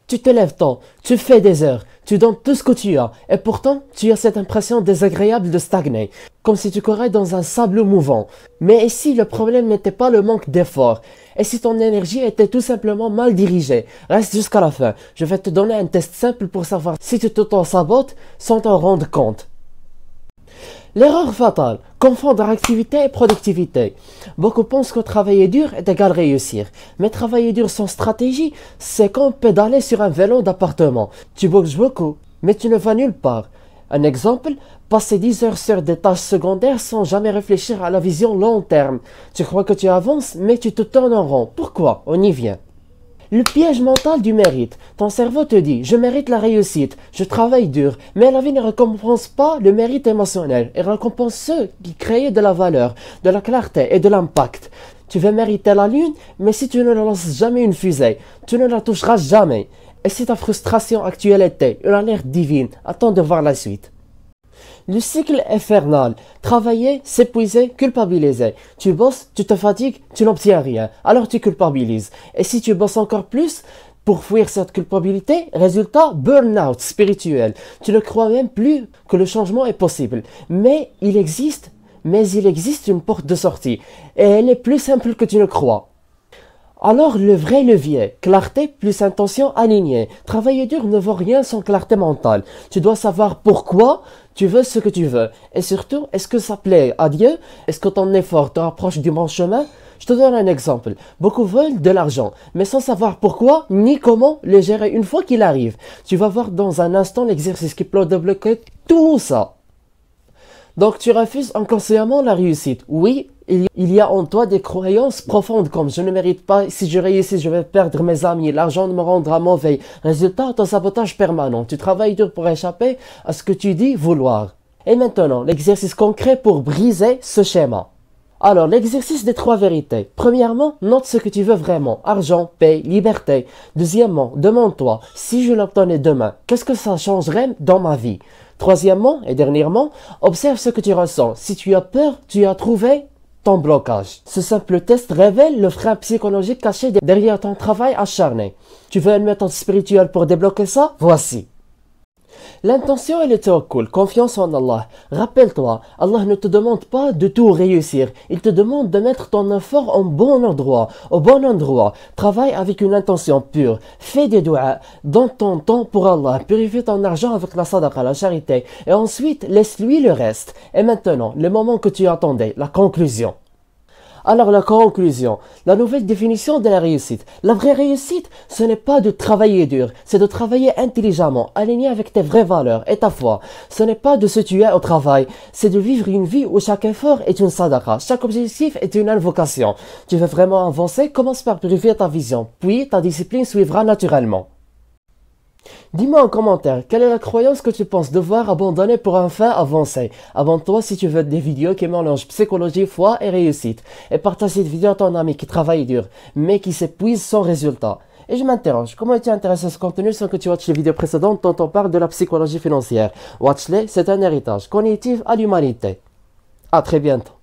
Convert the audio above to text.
Tu te lèves tôt, tu fais des heures, tu donnes tout ce que tu as, et pourtant, tu as cette impression désagréable de stagner, comme si tu courais dans un sable mouvant. Mais et si le problème n'était pas le manque d'effort? Et si ton énergie était tout simplement mal dirigée? Reste jusqu'à la fin, je vais te donner un test simple pour savoir si tu t'auto-sabotes sans t'en rendre compte. L'erreur fatale, confondre activité et productivité. Beaucoup pensent que travailler dur est égal réussir. Mais travailler dur sans stratégie, c'est comme pédaler sur un vélo d'appartement. Tu bouges beaucoup, mais tu ne vas nulle part. Un exemple, passer 10 heures sur des tâches secondaires sans jamais réfléchir à la vision long terme. Tu crois que tu avances, mais tu te tournes en rond. Pourquoi? On y vient. Le piège mental du mérite. Ton cerveau te dit, je mérite la réussite, je travaille dur, mais la vie ne récompense pas le mérite émotionnel, elle récompense ceux qui créent de la valeur, de la clarté et de l'impact. Tu veux mériter la lune, mais si tu ne lances jamais une fusée, tu ne la toucheras jamais. Et si ta frustration actuelle était une alerte divine, attends de voir la suite. Le cycle infernal. Travailler, s'épuiser, culpabiliser. Tu bosses, tu te fatigues, tu n'obtiens rien. Alors tu culpabilises. Et si tu bosses encore plus pour fuir cette culpabilité, résultat, burn-out spirituel. Tu ne crois même plus que le changement est possible. Mais il existe une porte de sortie. Et elle est plus simple que tu ne crois. Alors le vrai levier, clarté plus intention alignée. Travailler dur ne vaut rien sans clarté mentale. Tu dois savoir pourquoi tu veux ce que tu veux. Et surtout, est-ce que ça plaît à Dieu? Est-ce que ton effort te rapproche du bon chemin? Je te donne un exemple. Beaucoup veulent de l'argent, mais sans savoir pourquoi ni comment le gérer une fois qu'il arrive. Tu vas voir dans un instant l'exercice qui peut débloquer tout ça. Donc tu refuses inconsciemment la réussite. Oui, il y a en toi des croyances profondes comme je ne mérite pas, si je réussis je vais perdre mes amis, l'argent me rendra mauvais. Résultat, ton sabotage permanent. Tu travailles dur pour échapper à ce que tu dis vouloir. Et maintenant, l'exercice concret pour briser ce schéma. Alors, l'exercice des 3 vérités. Premièrement, note ce que tu veux vraiment. Argent, paix, liberté. Deuxièmement, demande-toi, si je l'obtenais demain, qu'est-ce que ça changerait dans ma vie? Troisièmement et dernièrement, observe ce que tu ressens. Si tu as peur, tu as trouvé ton blocage. Ce simple test révèle le frein psychologique caché derrière ton travail acharné. Tu veux une méthode spirituelle pour débloquer ça? Voici. L'intention est le tawakkul, confiance en Allah. Rappelle-toi, Allah ne te demande pas de tout réussir. Il te demande de mettre ton effort au bon endroit. Travaille avec une intention pure. Fais des doigts. Donne ton temps pour Allah. Purifie ton argent avec la sadaqa, la charité. Et ensuite, laisse-lui le reste. Et maintenant, le moment que tu attendais, la conclusion. Alors la conclusion, la nouvelle définition de la réussite. La vraie réussite, ce n'est pas de travailler dur, c'est de travailler intelligemment, aligné avec tes vraies valeurs et ta foi. Ce n'est pas de se tuer au travail, c'est de vivre une vie où chaque effort est une sadaqa, chaque objectif est une invocation. Tu veux vraiment avancer, commence par purifier ta vision, puis ta discipline suivra naturellement. Dis-moi en commentaire, quelle est la croyance que tu penses devoir abandonner pour enfin avancer? Abonne-toi si tu veux des vidéos qui mélangent psychologie, foi et réussite. Et partage cette vidéo à ton ami qui travaille dur, mais qui s'épuise sans résultat. Et je m'interroge, comment es-tu intéressé à ce contenu sans que tu watches les vidéos précédentes dont on parle de la psychologie financière? Watch-les, c'est un héritage cognitif à l'humanité. À très bientôt.